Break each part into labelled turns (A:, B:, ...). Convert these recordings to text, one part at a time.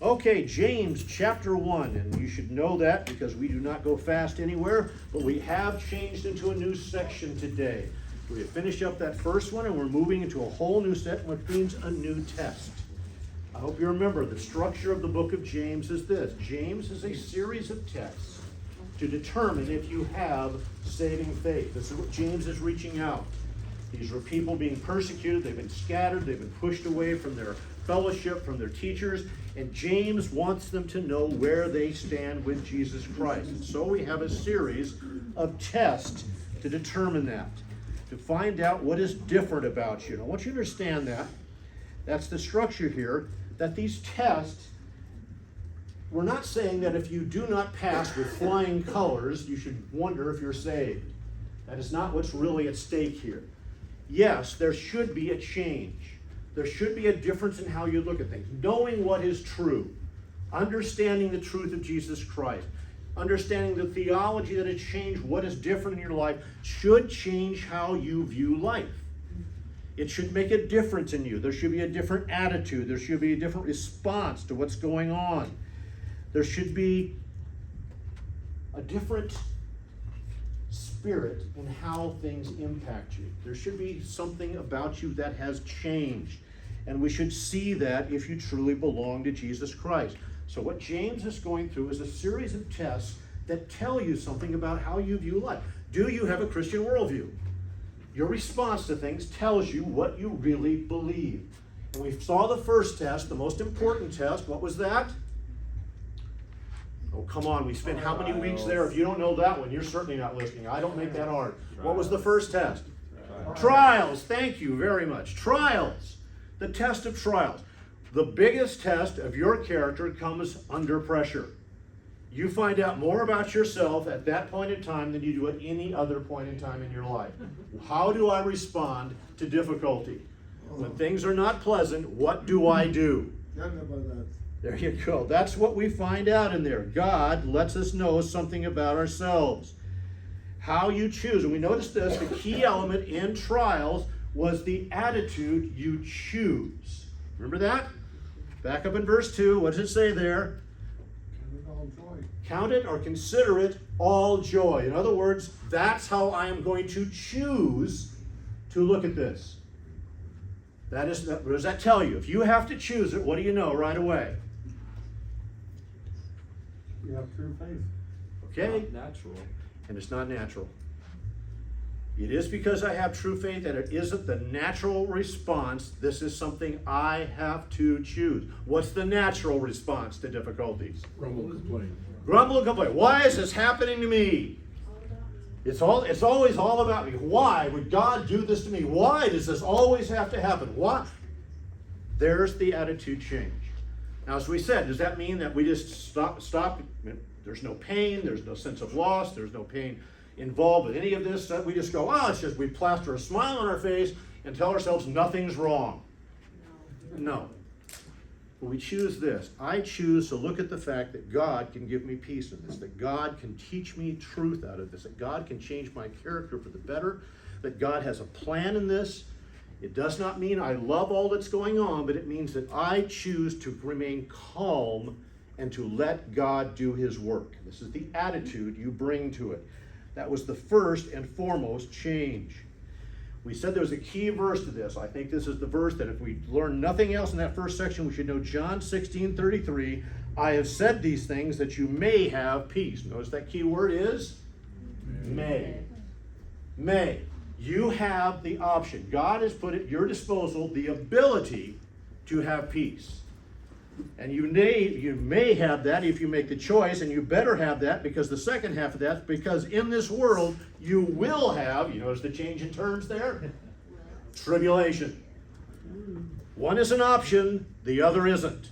A: Okay, James chapter 1, and you should know that because we do not go fast anywhere, but we have changed into a new section today. We have finished up that first one and we're moving into a whole new set, which means a new test. I hope you remember the structure of the book of James is this. James is a series of tests to determine if you have saving faith. This is what James is reaching out. These are people being persecuted, they've been scattered, they've been pushed away from their fellowship, from their teachers, and James wants them to know where they stand with Jesus Christ. And so we have a series of tests to determine that, to find out what is different about you. And I want you to understand that. That's the structure here, that these tests, we're not saying that if you do not pass with flying colors, you should wonder if you're saved. That is not what's really at stake here. Yes, there should be a change. There should be a difference in how you look at things. Knowing what is true, understanding the truth of Jesus Christ, understanding the theology that has changed what is different in your life should change how you view life. It should make a difference in you. There should be a different attitude. There should be a different response to what's going on. There should be a different spirit in how things impact you. There should be something about you that has changed. And we should see that if you truly belong to Jesus Christ. So what James is going through is a series of tests that tell you something about how you view life. Do you have a Christian worldview? Your response to things tells you what you really believe. And we saw the first test, the most important test. What was that? Oh, come on. We spent how many weeks there? If you don't know that one, you're certainly not listening. I don't make that hard. What was the first test? Trials. Thank you very much. Trials. The test of trials. The biggest test of your character comes under pressure. You find out more about yourself at that point in time than you do at any other point in time in your life. How do I respond to difficulty? When things are not pleasant, what do I do? There you go. That's what we find out in there. God lets us know something about ourselves. How you choose. And we notice this, the key element in trials was the attitude you choose. Remember that? Back up in verse 2. What does it say there? Count it or consider it all joy. In other words, that's how I am going to choose to look at this. What does that tell you? If you have to choose it, what do you know right away?
B: You have true faith.
A: Okay.
C: Not natural.
A: And it's not natural. It is because I have true faith and it isn't the natural response. This is something I have to choose. What's the natural response to difficulties?
B: Grumble, complain.
A: Grumble and complain. Why is this happening to me? It's always all about me. Why would God do this to me? Why does this always have to happen? Why? There's the attitude change. Now, as we said, does that mean that we just stop? There's no pain. There's no sense of loss. There's no pain involved with any of this. We just go, it's just we plaster a smile on our face and tell ourselves nothing's wrong. No. But we choose this. I choose to look at the fact that God can give me peace in this, that God can teach me truth out of this, that God can change my character for the better, that God has a plan in this. It does not mean I love all that's going on, but it means that I choose to remain calm and to let God do his work. This is the attitude you bring to it. That was the first and foremost change. We said there was a key verse to this. I think this is the verse that if we learn nothing else in that first section, we should know John 16:33. I have said these things that you may have peace. Notice that key word is may. May. You have the option. God has put at your disposal the ability to have peace. And you may have that if you make the choice, and you better have that because the second half of that, because in this world you will have, you notice the change in terms there? Tribulation. One is an option, the other isn't.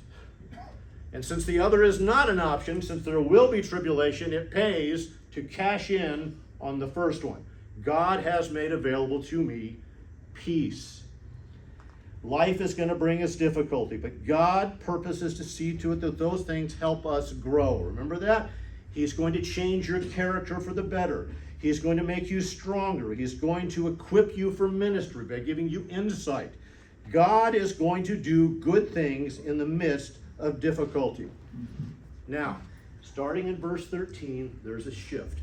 A: And since the other is not an option, since there will be tribulation, it pays to cash in on the first one. God has made available to me peace. Life is going to bring us difficulty, but God purposes to see to it that those things help us grow. Remember that? He's going to change your character for the better. He's going to make you stronger. He's going to equip you for ministry by giving you insight. God is going to do good things in the midst of difficulty. Now, starting in verse 13, there's a shift.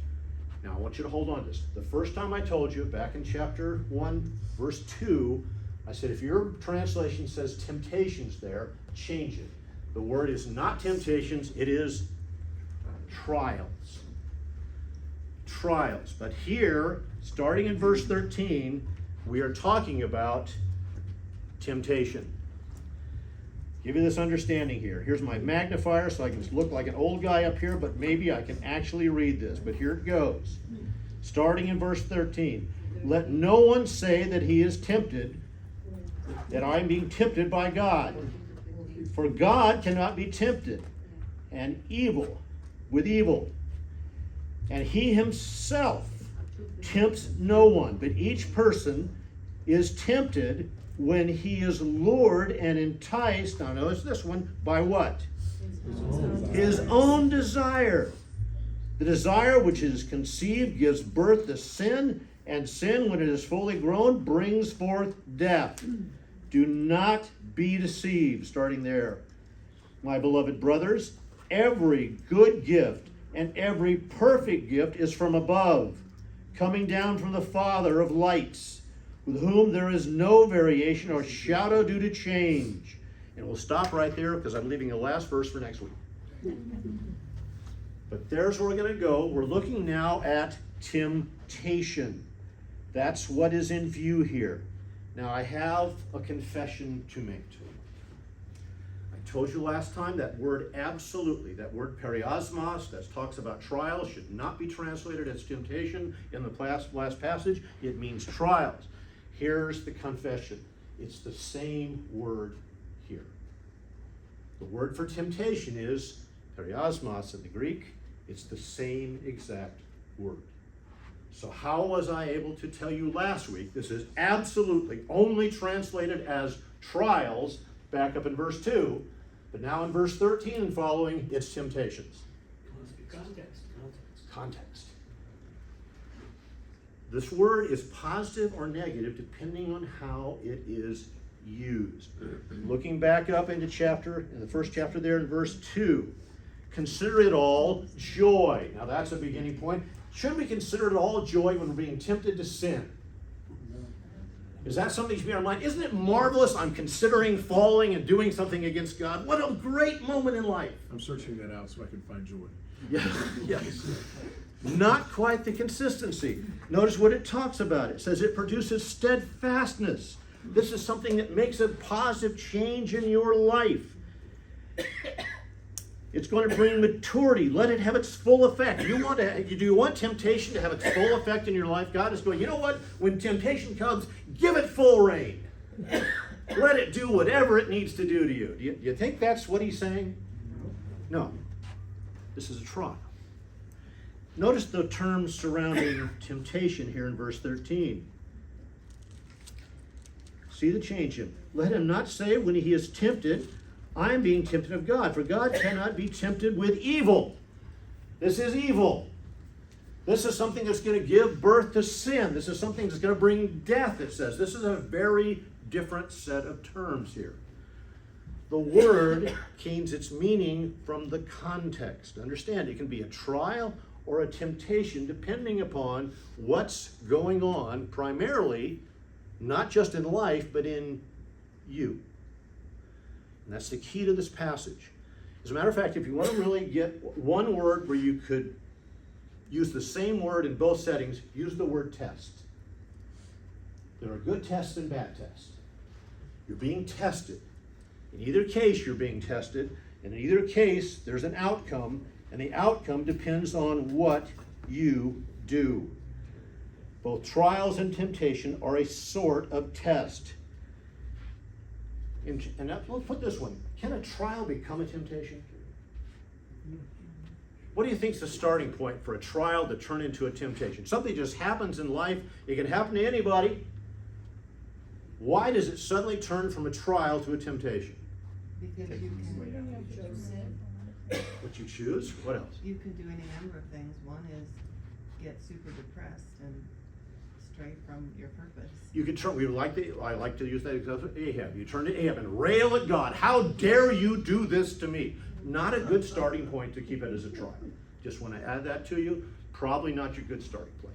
A: Now, I want you to hold on to this. The first time I told you, back in chapter 1, verse 2, I said, if your translation says temptations there, change it. The word is not temptations, it is trials. Trials. But here, starting in verse 13, we are talking about temptation. Give you this understanding here. Here's my magnifier so I can look like an old guy up here, but maybe I can actually read this. But here it goes. Starting in verse 13. Let no one say that he is tempted, that I am being tempted by God. For God cannot be tempted and evil with evil. And he himself tempts no one, but each person is tempted when he is lured and enticed, now notice this one, by what? His own desire. The desire which is conceived gives birth to sin, and sin, when it is fully grown, brings forth death. Do not be deceived, starting there. My beloved brothers, every good gift and every perfect gift is from above, coming down from the Father of lights, with whom there is no variation or shadow due to change. And we'll stop right there because I'm leaving the last verse for next week. But there's where we're going to go. We're looking now at temptation. That's what is in view here. Now I have a confession to make to you. I told you last time that word absolutely, that word periosmos, that talks about trials, should not be translated as temptation in the last passage. It means trials. Here's the confession. It's the same word here. The word for temptation is periosmos in the Greek. It's the same exact word. So how was I able to tell you last week this is absolutely only translated as trials back up in verse 2, but now in verse 13 and following, it's temptations? Context. This word is positive or negative depending on how it is used. Looking back up into the first chapter there in verse 2, consider it all joy. Now that's a beginning point. Should we consider it all joy when we're being tempted to sin? Is that something to be on our mind? Isn't it marvelous I'm considering falling and doing something against God? What a great moment in life.
B: I'm searching that out so I can find joy.
A: Yes. Not quite the consistency. Notice what it talks about. It says it produces steadfastness. This is something that makes a positive change in your life. It's going to bring maturity. Let it have its full effect. Do you want temptation to have its full effect in your life? God is going, you know what? When temptation comes, give it full rein. Let it do whatever it needs to do to you. Do you think that's what he's saying? No. This is a trial. Notice the terms surrounding temptation here in verse 13. See the change in. Let him not say when he is tempted, I am being tempted of God, for God cannot be tempted with evil. This is evil. This is something that's going to give birth to sin. This is something that's going to bring death, it says. This is a very different set of terms here. The word gains its meaning from the context. Understand, it can be a trial or a temptation depending upon what's going on, primarily, not just in life, but in you. And that's the key to this passage. As a matter of fact, if you want to really get one word where you could use the same word in both settings, use the word test. There are good tests and bad tests. You're being tested. In either case, you're being tested. And in either case, there's an outcome, and the outcome depends on what you do. Both trials and temptation are a sort of test. And let's put this one. Can a trial become a temptation? What do you think is the starting point for a trial to turn into a temptation? Something just happens in life. It can happen to anybody. Why does it suddenly turn from a trial to a temptation?
C: Because you can choose it.
A: What you choose? What else?
C: You can do any number of things. One is get super depressed and astray from your purpose.
A: You could turn, I like to use that example, Ahab. You turn to Ahab and rail at God. How dare you do this to me? Not a good starting point to keep it as a trial. Just want to add that to you. Probably not your good starting place.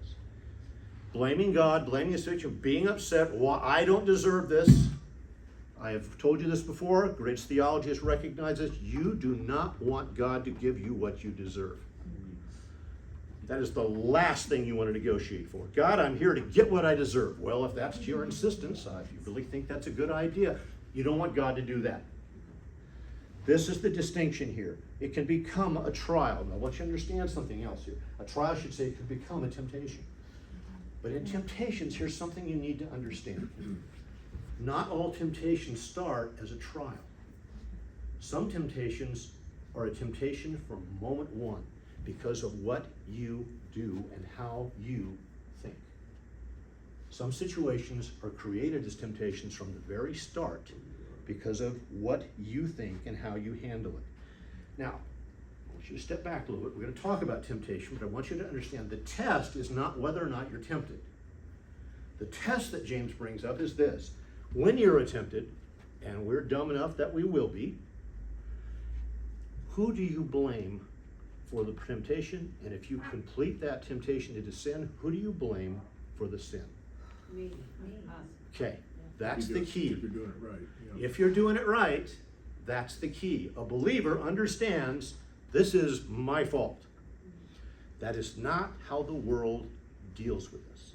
A: Blaming God, blaming the situation, being upset, why I don't deserve this. I have told you this before. Great theologists recognize this. You do not want God to give you what you deserve. That is the last thing you want to negotiate for. God, I'm here to get what I deserve. Well, if that's your insistence, if you really think that's a good idea, you don't want God to do that. This is the distinction here. It can become a trial. Now, let you understand something else here. A trial, I should say, can become a temptation. But in temptations, here's something you need to understand. Not all temptations start as a trial. Some temptations are a temptation from moment one because of what you do and how you think. Some situations are created as temptations from the very start because of what you think and how you handle it. Now, I want you to step back a little bit. We're going to talk about temptation, but I want you to understand the test is not whether or not you're tempted. The test that James brings up is this. When you're tempted, and we're dumb enough that we will be, who do you blame for the temptation? And if you complete that temptation into sin, who do you blame for the sin?
D: Me.
A: Okay, that's the key.
B: If you're doing it right. Yeah.
A: If you're doing it right, that's the key. A believer understands this is my fault. That is not how the world deals with us.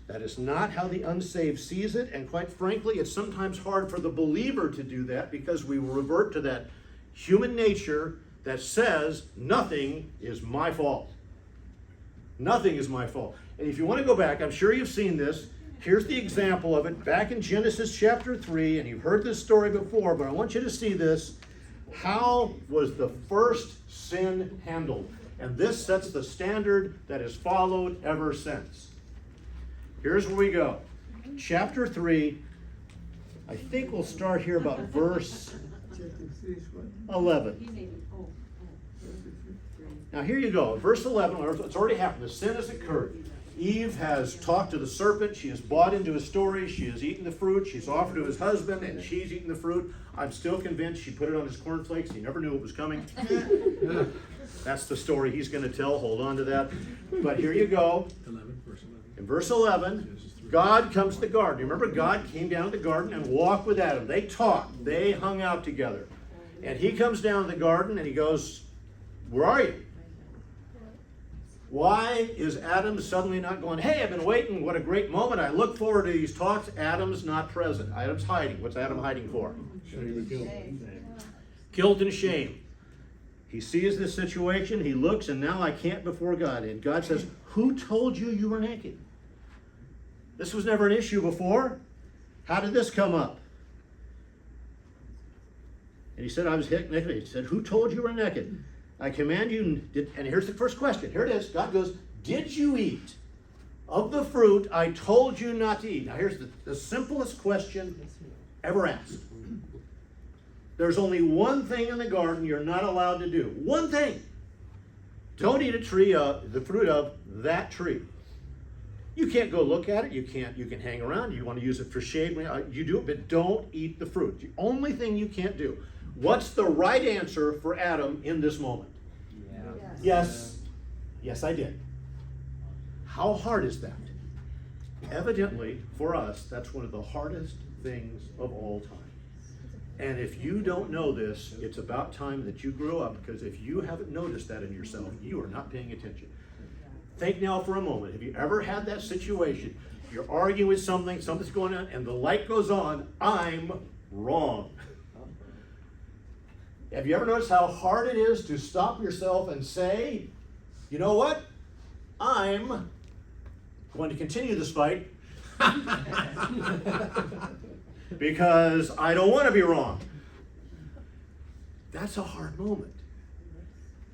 A: That is not how the unsaved sees it, and quite frankly, it's sometimes hard for the believer to do that because we revert to that human nature that says nothing is my fault. Nothing is my fault. And if you want to go back, I'm sure you've seen this. Here's the example of it back in Genesis chapter 3, and you've heard this story before, but I want you to see this. How was the first sin handled? And this sets the standard that is followed ever since. Here's where we go. Chapter 3, I think we'll start here about verse 11. Now here you go. Verse 11, it's already happened. The sin has occurred. Eve has talked to the serpent. She has bought into his story. She has eaten the fruit. She's offered to his husband, and she's eaten the fruit. I'm still convinced she put it on his cornflakes. He never knew it was coming. That's the story he's going to tell. Hold on to that. But here you go.
B: 11, verse 11.
A: In verse 11, God comes to the garden. Remember, God came down to the garden and walked with Adam. They talked. They hung out together. And he comes down to the garden and he goes, where are you? Why is Adam suddenly not going, hey, I've been waiting. What a great moment. I look forward to these talks. Adam's not present. Adam's hiding. What's Adam hiding for?
B: Shame and guilt.
A: Guilt and shame. He sees this situation. He looks, and now I can't before God. And God says, who told you you were naked? This was never an issue before. How did this come up? And he said, I was naked. He said, who told you were naked? I command you, and here's the first question. Here it is. God goes, did you eat of the fruit I told you not to eat? Now here's the simplest question ever asked. There's only one thing in the garden you're not allowed to do. One thing. Don't eat the fruit of that tree. You can't go look at it. You can hang around. You want to use it for shade. You do it, but don't eat the fruit. The only thing you can't do. What's the right answer for Adam in this moment? Yes. Yes, I did. How hard is that? Evidently, for us, that's one of the hardest things of all time. And if you don't know this, it's about time that you grow up, because if you haven't noticed that in yourself, you are not paying attention. Think now for a moment. Have you ever had that situation? You're arguing with something, something's going on, and the light goes on. I'm wrong. Have you ever noticed how hard it is to stop yourself and say, you know what? I'm going to continue this fight because I don't want to be wrong. That's a hard moment.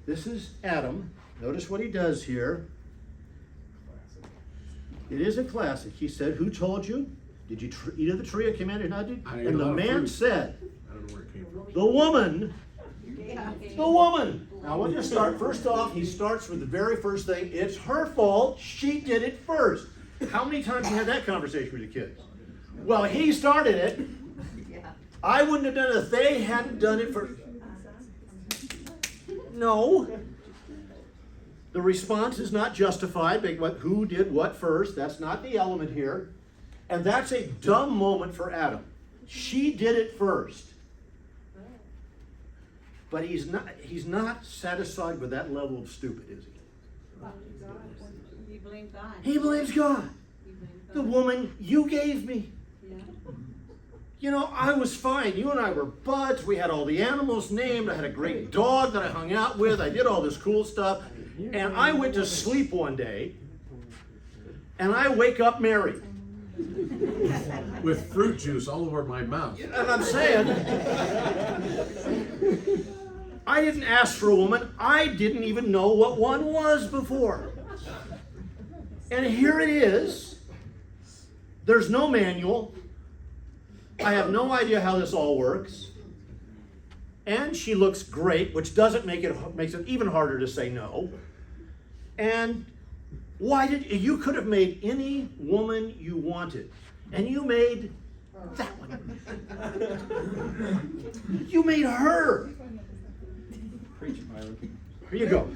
A: This is Adam. Notice what he does here. It is a classic. He said, who told you? Did you eat of the tree I commanded not to? And the man said,
B: I don't know where it came from.
A: the woman. Now I want you to start, first off, he starts with the very first thing. It's her fault. She did it first. How many times you had that conversation with your kids? Well, he started it.
C: Yeah.
A: I wouldn't have done it if they hadn't done it for. No. The response is not justified by who did what first. That's not the element here. And that's a dumb moment for Adam. She did it first. But he's not satisfied with that level of stupid, is he?
C: You blame God.
A: He blames God.
C: You blame God.
A: The woman you gave me.
C: Yeah.
A: You know, I was fine. You and I were buds. We had all the animals named. I had a great dog that I hung out with. I did all this cool stuff. And I went to sleep one day, and I wake up married.
B: With fruit juice all over my mouth.
A: And I'm saying, I didn't ask for a woman. I didn't even know what one was before. And here it is. There's no manual. I have no idea how this all works. And she looks great, which doesn't makes it even harder to say no. And you could have made any woman you wanted, and you made that one. You made her.
D: Preach it, Myron.
A: Here you go.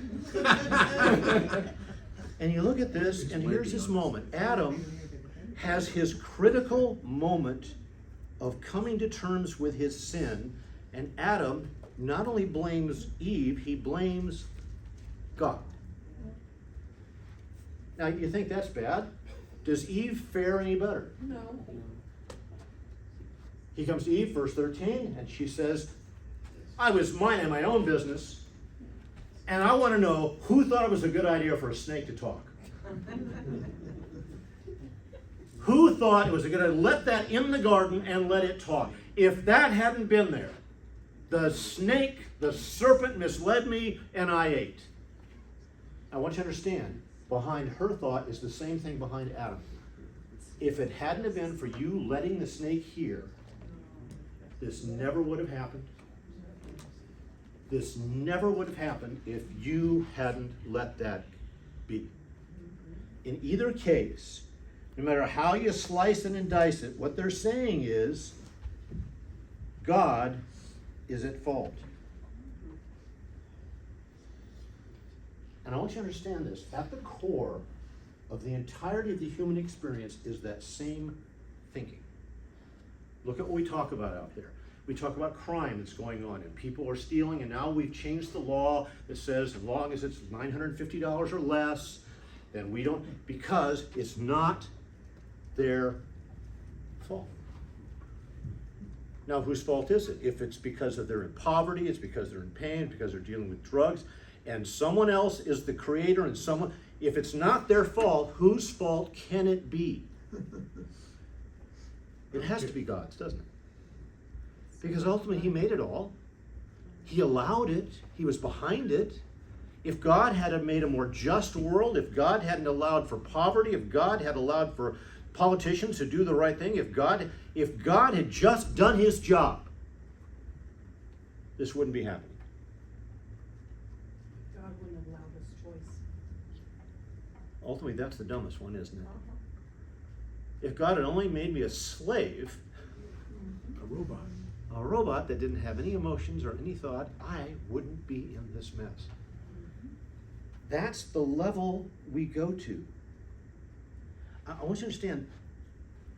A: And you look at this, and here's this moment. Adam has his critical moment of coming to terms with his sin, and Adam not only blames Eve, he blames God. Now, you think that's bad? Does Eve fare any better?
C: No.
A: He comes to Eve, verse 13, and she says, I was minding my own business, and I want to know who thought it was a good idea for a snake to talk. Who thought it was a good idea? Let that in the garden and let it talk. If that hadn't been there, the snake, the serpent misled me, and I ate. I want you to understand, behind her thought is the same thing behind Adam. If it hadn't have been for you letting the snake hear, this never would have happened. This never would have happened if you hadn't let that be. In either case, no matter how you slice it and dice it, what they're saying is God is at fault. And I want you to understand this. At the core of the entirety of the human experience is that same thinking. Look at what we talk about out there. We talk about crime that's going on, and people are stealing, and now we've changed the law that says as long as it's $950 or less, then we don't, because it's not their fault. Now, whose fault is it? If it's because of they're in poverty, it's because they're in pain, because they're dealing with drugs, and someone else is the creator, and someone, if it's not their fault, whose fault can it be? It has to be God's, doesn't it? Because ultimately he made it all. He allowed it. He was behind it. If God had made a more just world, if God hadn't allowed for poverty, if God had allowed for politicians to do the right thing, if God had just done his job, this wouldn't be happening.
C: God wouldn't have allowed this choice.
A: Ultimately, that's the dumbest one, isn't it? If God had only made me a slave,
B: A robot.
A: a robot that didn't have any emotions or any thought, I wouldn't be in this mess. That's the level we go to. I want you to understand,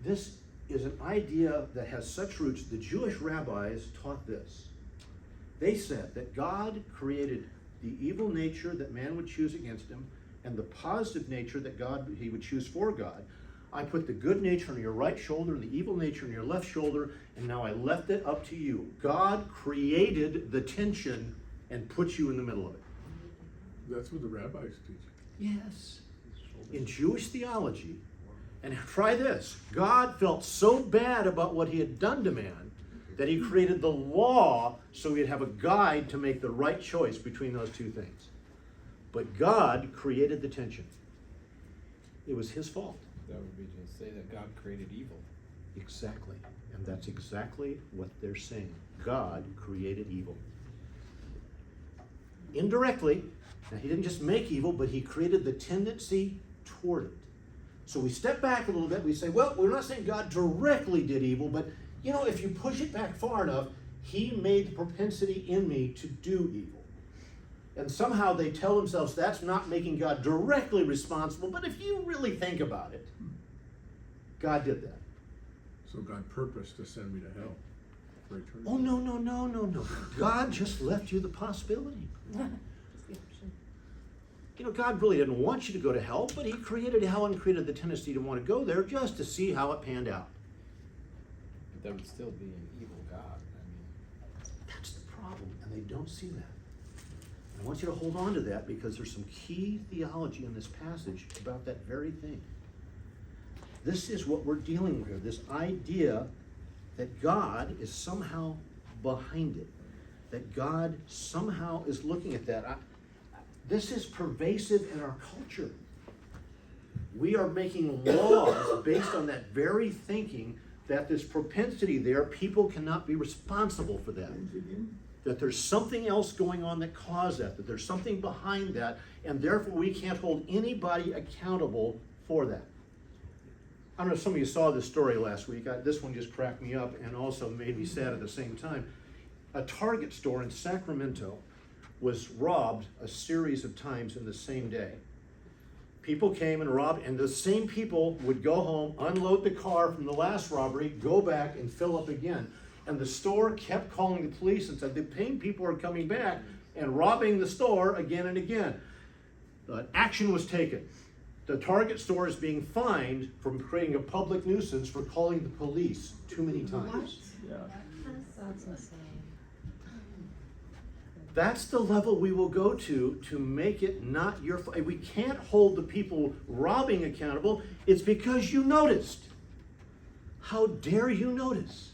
A: this is an idea that has such roots. The Jewish rabbis taught this. They said that God created the evil nature that man would choose against him and the positive nature that he would choose for God. I put the good nature on your right shoulder and the evil nature on your left shoulder, and now I left it up to you. God created the tension and put you in the middle of it.
B: That's what the rabbis teach.
A: Yes. In Jewish theology, and try this, God felt so bad about what he had done to man that he created the law so he'd have a guide to make the right choice between those two things. But God created the tension. It was his fault.
D: That would be to say that God created evil.
A: Exactly. And that's exactly what they're saying. God created evil. Indirectly, now he didn't just make evil, but he created the tendency toward it. So we step back a little bit, we say, well, we're not saying God directly did evil, but you know, if you push it back far enough, he made the propensity in me to do evil. And somehow they tell themselves that's not making God directly responsible, but if you really think about it, God did that.
B: So God purposed to send me to hell for eternity.
A: Oh, no. God just left you the possibility. You know, God really didn't want you to go to hell, but he created hell and created the tendency to want to go there just to see how it panned out.
D: But that would still be an evil God. I mean,
A: That's the problem, and they don't see that. I want you to hold on to that because there's some key theology in this passage about that very thing. This is what we're dealing with here, this idea that God is somehow behind it, that God somehow is looking at that. This is pervasive in our culture. We are making laws based on that very thinking that this propensity there, people cannot be responsible for that. That there's something else going on that caused that there's something behind that, and therefore we can't hold anybody accountable for that. I don't know if some of you saw this story last week. This one just cracked me up and also made me sad at the same time. A Target store in Sacramento was robbed a series of times in the same day. People came and robbed, and the same people would go home, unload the car from the last robbery, go back and fill up again. And the store kept calling the police and said the same people are coming back and robbing the store again and again. Action was taken. The Target store is being fined for creating a public nuisance for calling the police too many times.
C: That's insane.
A: That's the level we will go to make it not your fault. We can't hold the people robbing accountable. It's because you noticed. How dare you notice?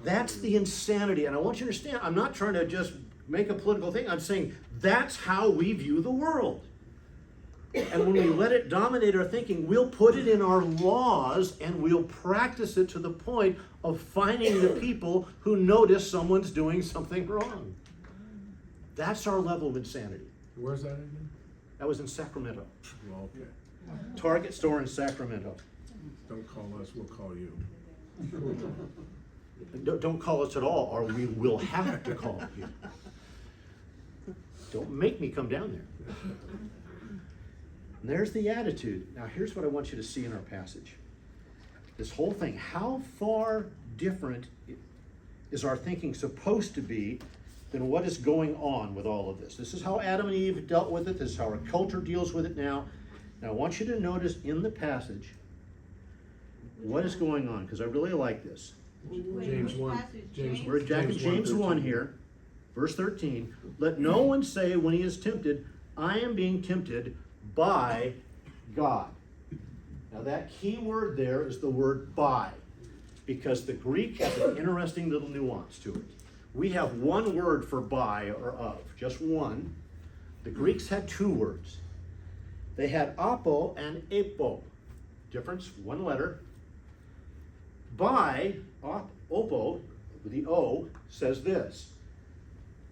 A: That's the insanity. And I want you to understand, I'm not trying to just make a political thing. I'm saying that's how we view the world. And when we let it dominate our thinking, we'll put it in our laws and we'll practice it to the point of finding the people who notice someone's doing something wrong. That's our level of insanity.
B: Where's that again?
A: That was in Sacramento.
B: Well, okay.
A: Target store in Sacramento.
B: Don't call us, we'll call you.
A: Don't call us at all, or we will have to call you. Don't make me come down there. And there's the attitude. Now here's what I want you to see in our passage. This whole thing, how far different is our thinking supposed to be than what is going on with all of this? This is how Adam and Eve dealt with it. This is how our culture deals with it now. Now I want you to notice in the passage what is going on, because I really like this.
B: James 1.
A: We're back in James 1 here, verse 13. Let no one say when he is tempted, I am being tempted by God. Now that key word there is the word by, because the Greek has an interesting little nuance to it. We have one word for by or of, just one. The Greeks had two words. They had apo and epo. Difference, one letter. By, opo, the O, says this.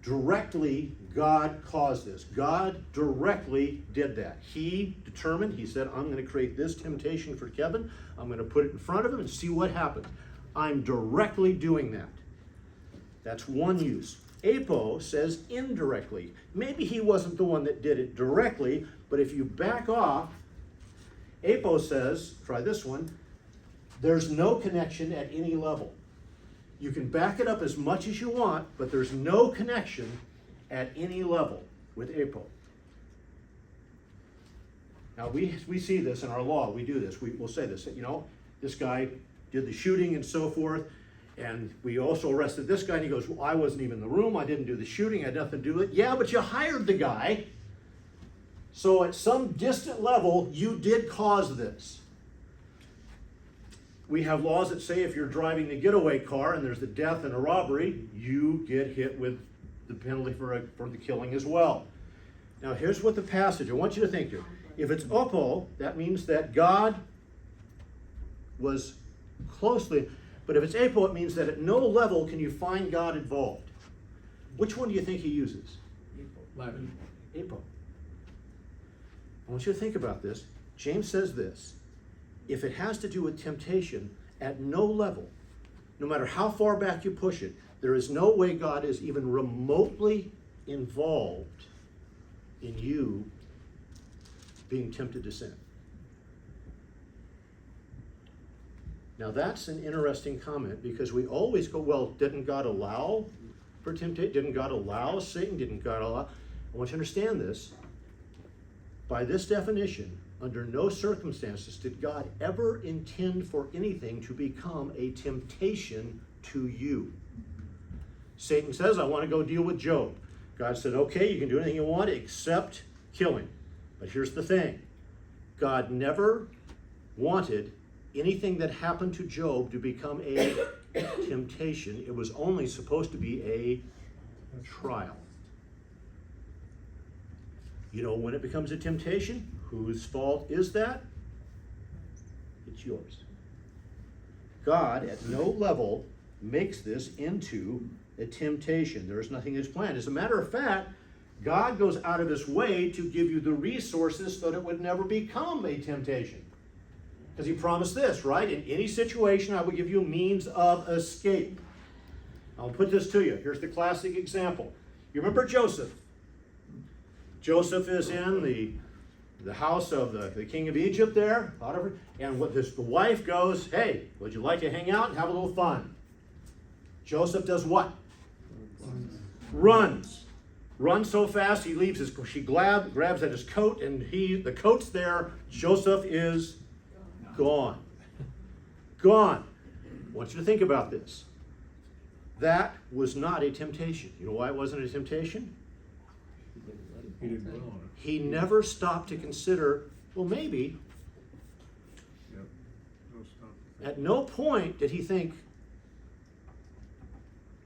A: Directly, God caused this. God directly did that. He determined, he said, I'm going to create this temptation for Kevin. I'm going to put it in front of him and see what happens. I'm directly doing that. That's one use. Apo says indirectly. Maybe he wasn't the one that did it directly, but if you back off, Apo says, try this one, there's no connection at any level. You can back it up as much as you want, but there's no connection at any level with Apo. Now we see this in our law, we do this, we'll say this, you know, this guy did the shooting and so forth, and we also arrested this guy, and he goes, well, I wasn't even in the room, I didn't do the shooting, I had nothing to do with it. Yeah, but you hired the guy, so at some distant level, you did cause this. We have laws that say if you're driving the getaway car and there's a death and a robbery, you get hit with the penalty for the killing as well. Now here's what the passage, I want you to think here. If it's opo, that means that God was closely, but if it's apo, it means that at no level can you find God involved. Which one do you think he uses?
B: Latin.
A: Apo. I want you to think about this. James says this: if it has to do with temptation, at no level, no matter how far back you push it, there is no way God is even remotely involved in you being tempted to sin. Now that's an interesting comment, because we always go, well, didn't God allow for temptation? Didn't God allow Satan? Didn't God allow? I want you to understand this. By this definition, under no circumstances did God ever intend for anything to become a temptation to you. Satan says, I want to go deal with Job. God said, okay, you can do anything you want except kill him. But here's the thing. God never wanted anything that happened to Job to become a temptation. It was only supposed to be a trial. You know when it becomes a temptation? Whose fault is that? It's yours. God at no level makes this into a temptation. There is nothing in his plan. As a matter of fact, God goes out of his way to give you the resources so that it would never become a temptation. Because he promised this, right? In any situation, I will give you a means of escape. I'll put this to you. Here's the classic example. You remember Joseph? Joseph is in the house of the king of Egypt there, Potiphar, and the wife goes, hey, would you like to hang out and have a little fun? Joseph does what? Runs. Runs so fast she grabs at his coat, and the coat's there. Joseph is gone. Gone. I want you to think about this. That was not a temptation. You know why it wasn't a temptation?
B: He didn't dwell on it.
A: He never stopped to consider, well, maybe.
B: Yep. No stop.
A: At no point did he think,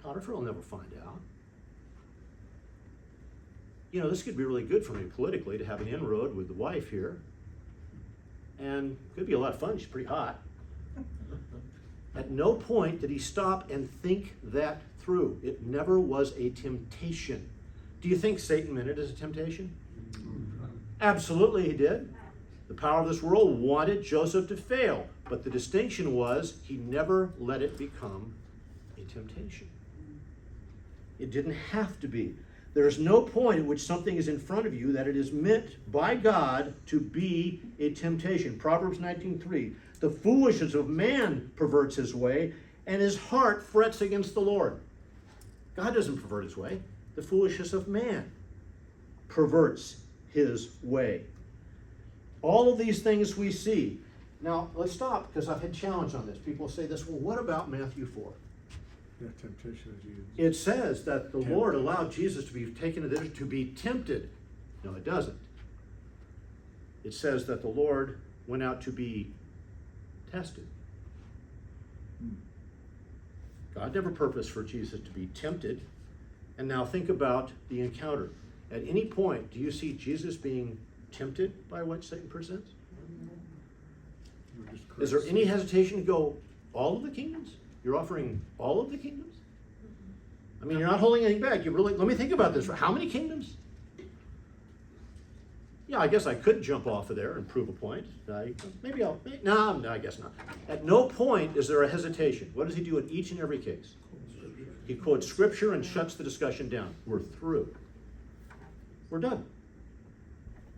A: Potiphar will never find out. You know, this could be really good for me politically to have an inroad with the wife here. And could be a lot of fun. She's pretty hot. At no point did he stop and think that through. It never was a temptation. Do you think Satan meant it as a temptation? Absolutely he did. The power of this world wanted Joseph to fail, but the distinction was he never let it become a temptation. It didn't have to be. There is no point at which something is in front of you that it is meant by God to be a temptation. Proverbs 19:3, the foolishness of man perverts his way, and his heart frets against the Lord. God doesn't pervert his way. The foolishness of man perverts his way. All of these things we see. Now, let's stop, because I've had challenge on this. People say this, well, what about Matthew 4?
B: Yeah, temptation of Jesus.
A: It says that the Lord allowed Jesus to be taken to this, to be tempted. No, it doesn't. It says that the Lord went out to be tested. God never purposed for Jesus to be tempted. And now think about the encounter. At any point, do you see Jesus being tempted by what Satan presents? Is there any hesitation to go, all of the kingdoms? You're offering all of the kingdoms? I mean, you're not holding anything back. Let me think about this. How many kingdoms? Yeah, I guess I could jump off of there and prove a point. No, I guess not. At no point is there a hesitation. What does he do in each and every case? He quotes scripture and shuts the discussion down. We're through. We're done.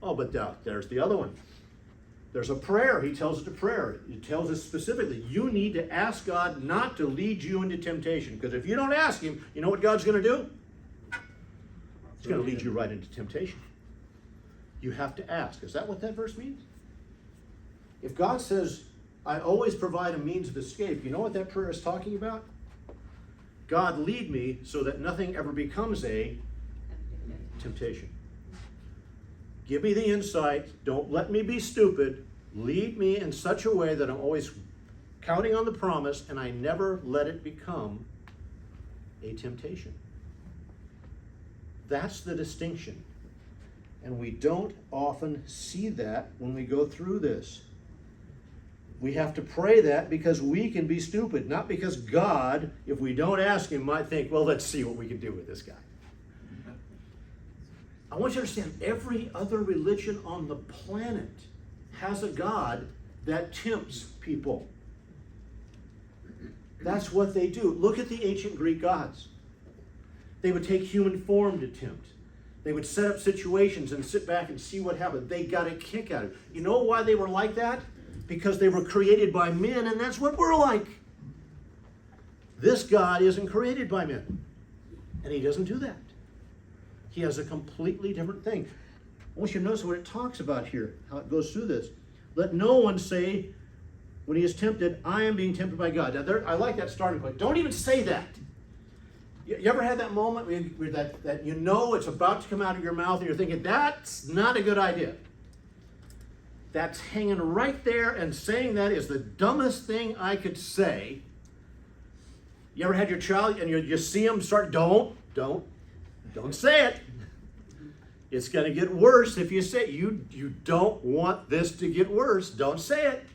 A: Oh, but there's the other one. There's a prayer. He tells us to prayer. He tells us specifically, you need to ask God not to lead you into temptation. Because if you don't ask him, you know what God's going to do? He's going to lead you right into temptation. You have to ask. Is that what that verse means? If God says, I always provide a means of escape, you know what that prayer is talking about? God, lead me so that nothing ever becomes a temptation. Give me the insight. Don't let me be stupid. Lead me in such a way that I'm always counting on the promise and I never let it become a temptation. That's the distinction. And we don't often see that when we go through this. We have to pray that because we can be stupid, not because God, if we don't ask him, might think, well, let's see what we can do with this guy. I want you to understand, every other religion on the planet has a God that tempts people. That's what they do. Look at the ancient Greek gods. They would take human form to tempt. They would set up situations and sit back and see what happened. They got a kick out of it. You know why they were like that? Because they were created by men, and that's what we're like. This God isn't created by men, and he doesn't do that. He has a completely different thing. I want you to notice what it talks about here, how it goes through this. Let no one say, when he is tempted, I am being tempted by God. Now, I like that starting point. Don't even say that. You ever had that moment where that you know it's about to come out of your mouth and you're thinking, that's not a good idea? That's hanging right there, and saying that is the dumbest thing I could say. You ever had your child and you see them start, don't say it. It's going to get worse if you say it. You don't want this to get worse. Don't say it.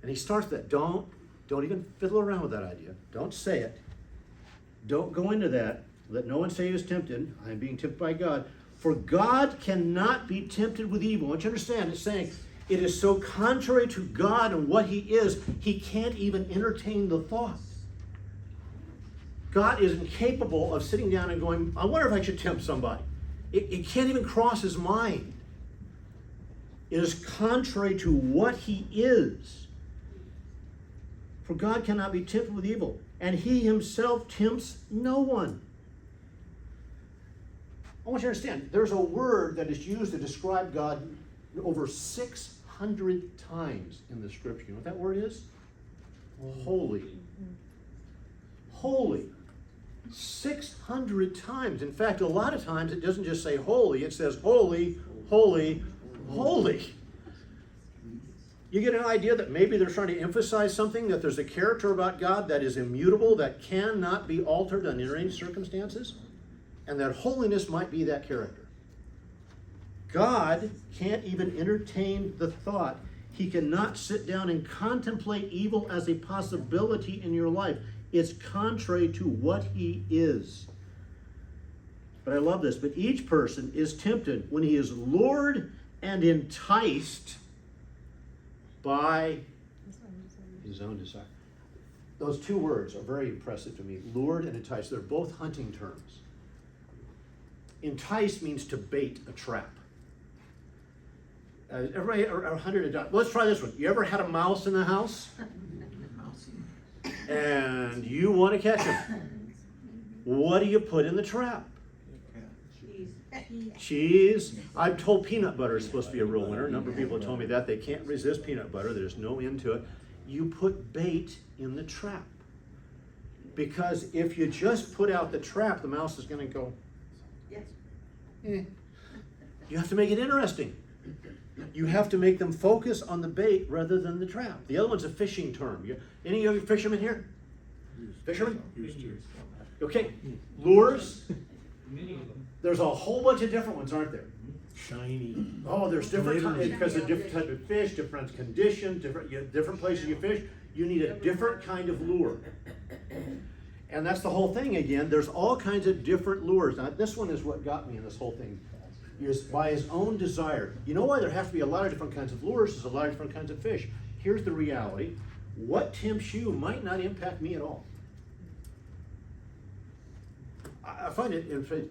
A: And he starts that. Don't even fiddle around with that idea. Don't say it. Don't go into that. Let no one say he is tempted. I am being tempted by God. For God cannot be tempted with evil. I want you to understand, it's saying it is so contrary to God and what he is, he can't even entertain the thought. God is incapable of sitting down and going, I wonder if I should tempt somebody. It can't even cross his mind. It is contrary to what he is. For God cannot be tempted with evil, and he himself tempts no one. I want you to understand, there's a word that is used to describe God over 600 times in the scripture. You know what that word is? Holy. Holy. 600 times. In fact, a lot of times it doesn't just say holy, it says holy, holy, holy. You get an idea that maybe they're trying to emphasize something, that there's a character about God that is immutable, that cannot be altered under any circumstances, and that holiness might be that character. God can't even entertain the thought. He cannot sit down and contemplate evil as a possibility in your life. It's contrary to what he is. But I love this. But each person is tempted when he is lured and enticed by his own desire. Those two words are very impressive to me. Lured and enticed. They're both hunting terms. Entice means to bait a trap. Everybody are hunted a dog. Let's try this one. You ever had a mouse in the house? And you want to catch him. What do you put in the trap? Cheese. I'm told peanut butter is supposed to be a real winner. A number of people have told me that. They can't resist peanut butter. There's no end to it. You put bait in the trap. Because if you just put out the trap, the mouse is going to go, You have to make it interesting. You have to make them focus on the bait rather than the trap. The other one's a fishing term. Any of you fishermen here? Fishermen?
B: Used to.
A: Okay. Lures? There's a whole bunch of different ones, aren't there?
B: Shiny.
A: Oh, there's different types,
B: Glittering.
A: because of different type of fish, different conditions, different places you fish. You need a different kind of lure. And that's the whole thing again. There's all kinds of different lures. Now, this one is what got me in this whole thing. Is by his own desire. You know why there have to be a lot of different kinds of lures? There's a lot of different kinds of fish. Here's the reality. What tempts you might not impact me at all. I find it,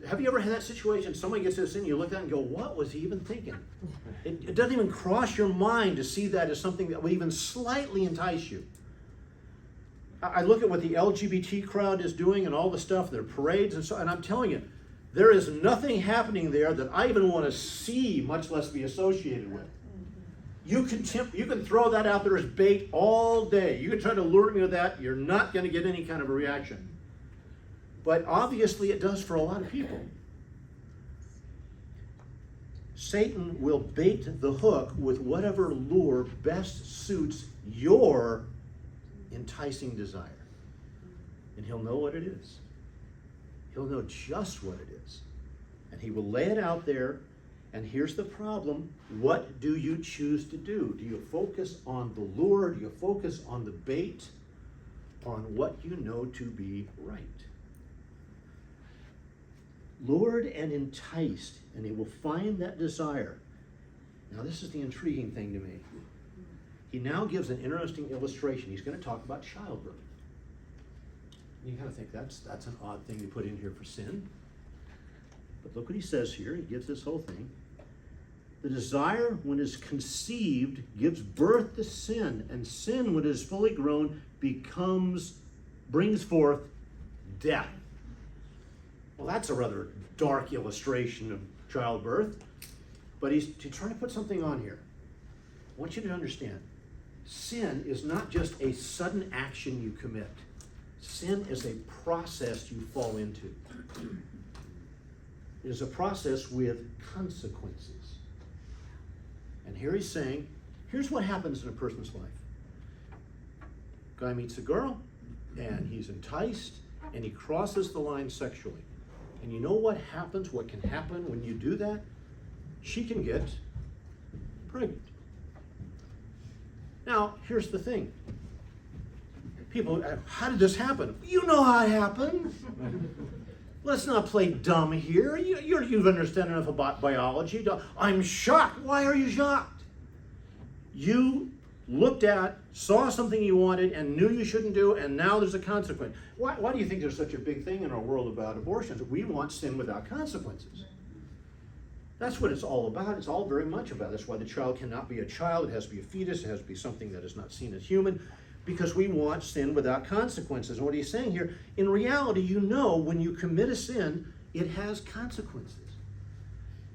A: have you ever had that situation, somebody gets this in, you look at it and go, what was he even thinking? It doesn't even cross your mind to see that as something that would even slightly entice you. I look at what the LGBT crowd is doing and all the stuff, their parades and so, and I'm telling you, there is nothing happening there that I even want to see, much less be associated with. You can throw that out there as bait all day. You can try to lure me with that. You're not going to get any kind of a reaction. But obviously it does for a lot of people. Satan will bait the hook with whatever lure best suits your enticing desire. And he'll know what it is. He'll know just what it is. And he will lay it out there. And here's the problem. What do you choose to do? Do you focus on the lure? Do you focus on the bait? On what you know to be right? Lured and enticed, and he will find that desire. Now this is the intriguing thing to me. He now gives an interesting illustration. He's going to talk about childbirth. And you kind of think that's an odd thing to put in here for sin. But look what he says here. He gives this whole thing. The desire, when it is conceived, gives birth to sin, and sin, when it is fully grown, brings forth death. Well, that's a rather dark illustration of childbirth, but he's trying to put something on here. I want you to understand, sin is not just a sudden action you commit. Sin is a process you fall into. It is a process with consequences. And here he's saying, here's what happens in a person's life. Guy meets a girl, and he's enticed, and he crosses the line sexually. And you know what happens, what can happen when you do that? She can get pregnant. Now, here's the thing. People, how did this happen? You know how it happened. Let's not play dumb here. You understand enough about biology. I'm shocked. Why are you shocked? You looked at, saw something you wanted, and knew you shouldn't do, and now there's a consequence. Why do you think there's such a big thing in our world about abortions? We want sin without consequences. That's what it's all about. It's all very much about. That's why the child cannot be a child. It has to be a fetus. It has to be something that is not seen as human, because we want sin without consequences. And what he's saying here, in reality, you know when you commit a sin, it has consequences.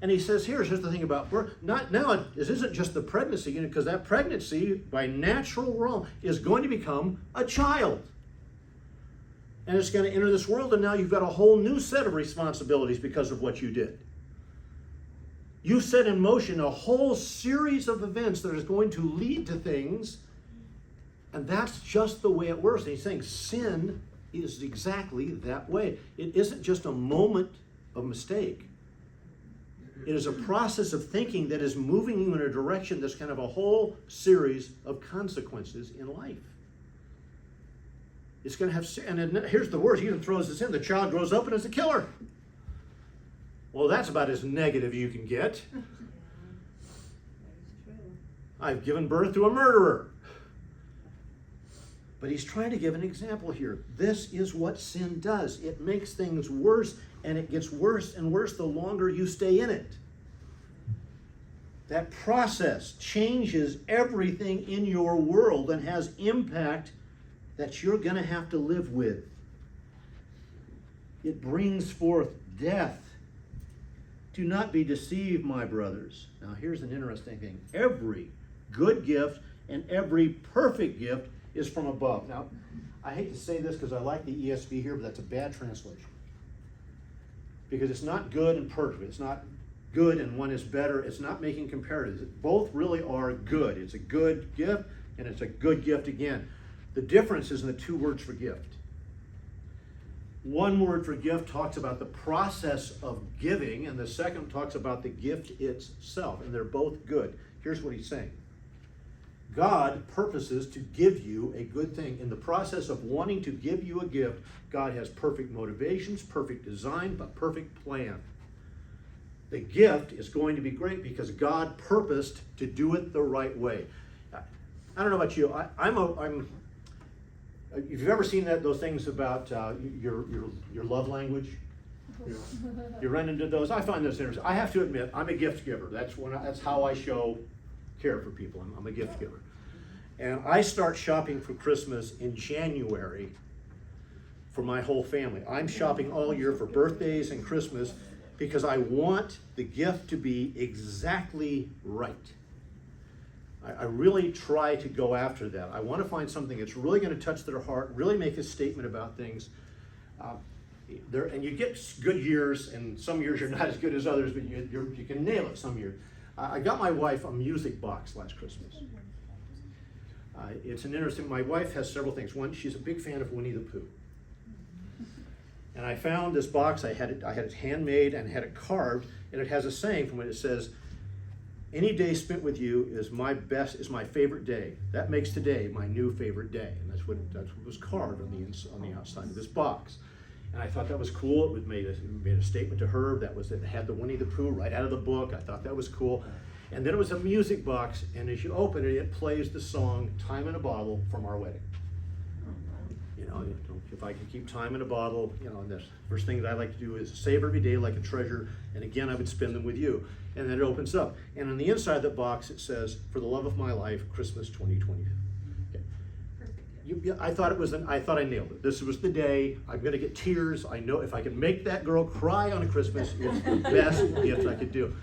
A: And he says, here's the thing about birth. This isn't just the pregnancy, because that pregnancy, by natural law, is going to become a child. And it's going to enter this world, and now you've got a whole new set of responsibilities because of what you did. You set in motion a whole series of events that is going to lead to things, and that's just the way it works. And he's saying sin is exactly that way. It isn't just a moment of mistake. It is a process of thinking that is moving you in a direction that's kind of a whole series of consequences in life. It's going to have, and then here's the worst, he even throws this in, the child grows up and is a killer. Well, that's about as negative you can get. I've given birth to a murderer. But he's trying to give an example here. This is what sin does. It makes things worse, and it gets worse and worse the longer you stay in it. That process changes everything in your world and has impact that you're going to have to live with. It brings forth death. Do not be deceived, my brothers. Now, here's an interesting thing. Every good gift and every perfect gift is from above. Now, I hate to say this because I like the ESV here, but that's a bad translation. Because it's not good and perfect. It's not good and one is better. It's not making comparatives. Both really are good. It's a good gift and it's a good gift again. The difference is in the two words for gift. One word for gift talks about the process of giving, and the second talks about the gift itself, and they're both good. Here's what he's saying. God purposes to give you a good thing. In the process of wanting to give you a gift, God has perfect motivations, perfect design, but perfect plan. The gift is going to be great because God purposed to do it the right way. I don't know about you. If you've ever seen those things about your love language, you run into those. I find those interesting. I have to admit, I'm a gift giver. That's how I show care for people. I'm a gift giver. And I start shopping for Christmas in January for my whole family. I'm shopping all year for birthdays and Christmas because I want the gift to be exactly right. I really try to go after that. I want to find something that's really going to touch their heart, really make a statement about things. And you get good years, and some years you're not as good as others, but you can nail it some years. I got my wife a music box last Christmas. It's an interesting, my wife has several things. One, she's a big fan of Winnie the Pooh. And I found this box, I had it handmade and had it carved, and it has a saying from it. It says, "Any day spent with you is my favorite day. That makes today my new favorite day." And that's what was carved on the outside of this box. And I thought that was cool. It made a statement to her. It had the Winnie the Pooh right out of the book. I thought that was cool. And then it was a music box, and as you open it, it plays the song Time in a Bottle from our wedding. You know, if I could keep time in a bottle, you know, and the first thing that I like to do is save every day like a treasure, and again, I would spend them with you. And then it opens up. And on the inside of the box, it says, "For the love of my life, Christmas 2020. Okay. I thought I nailed it. This was the day. I'm gonna get tears. I know if I can make that girl cry on a Christmas, it's the best gift I could do.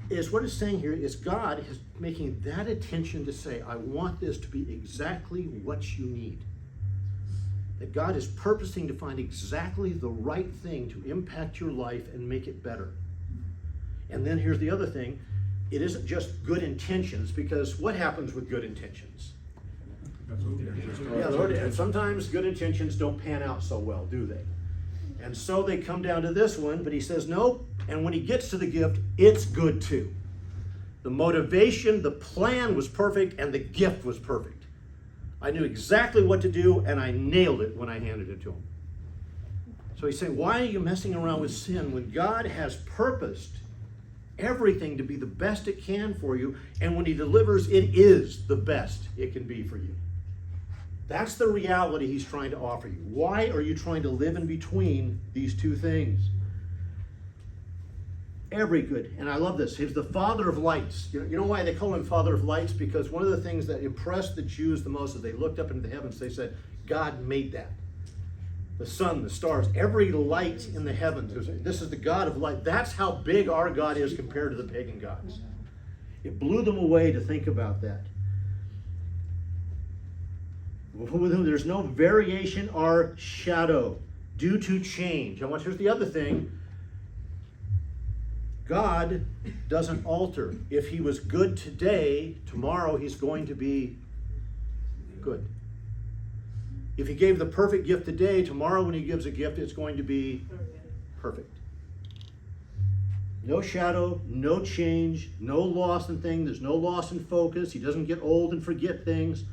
A: Is what it's saying here is God is making that attention to say, I want this to be exactly what you need. That God is purposing to find exactly the right thing to impact your life and make it better. And then here's the other thing. It isn't just good intentions, because what happens with good intentions?
B: That's what they're just.
A: Yeah, Lord, and sometimes good intentions don't pan out so well, do they? And so they come down to this one, but he says nope. And when he gets to the gift, it's good too. The motivation, the plan was perfect, and the gift was perfect. I knew exactly what to do, and I nailed it when I handed it to him. So he's saying, why are you messing around with sin when God has purposed everything to be the best it can for you, and when he delivers, it is the best it can be for you. That's the reality he's trying to offer you. Why are you trying to live in between these two things? Every good, and I love this, he's the father of lights. You know why they call him father of lights? Because one of the things that impressed the Jews the most is they looked up into the heavens, they said, God made that. The sun, the stars, every light in the heavens. This is the God of light. That's how big our God is compared to the pagan gods. It blew them away to think about that. With whom there's no variation or shadow due to change. And here's the other thing. God doesn't alter. If he was good today, tomorrow he's going to be good. If he gave the perfect gift today, tomorrow when he gives a gift, it's going to be perfect. No shadow, no change, no loss in things. There's no loss in focus. He doesn't get old and forget things.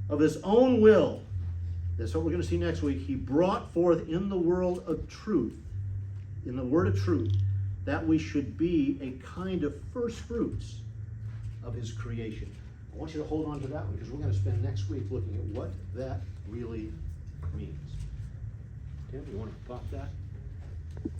A: Of his own will, that's what we're going to see next week, he brought forth in the world of truth, in the word of truth, that we should be a kind of first fruits of his creation. I want you to hold on to that one, because we're going to spend next week looking at what that really means. Tim, you want to pop that?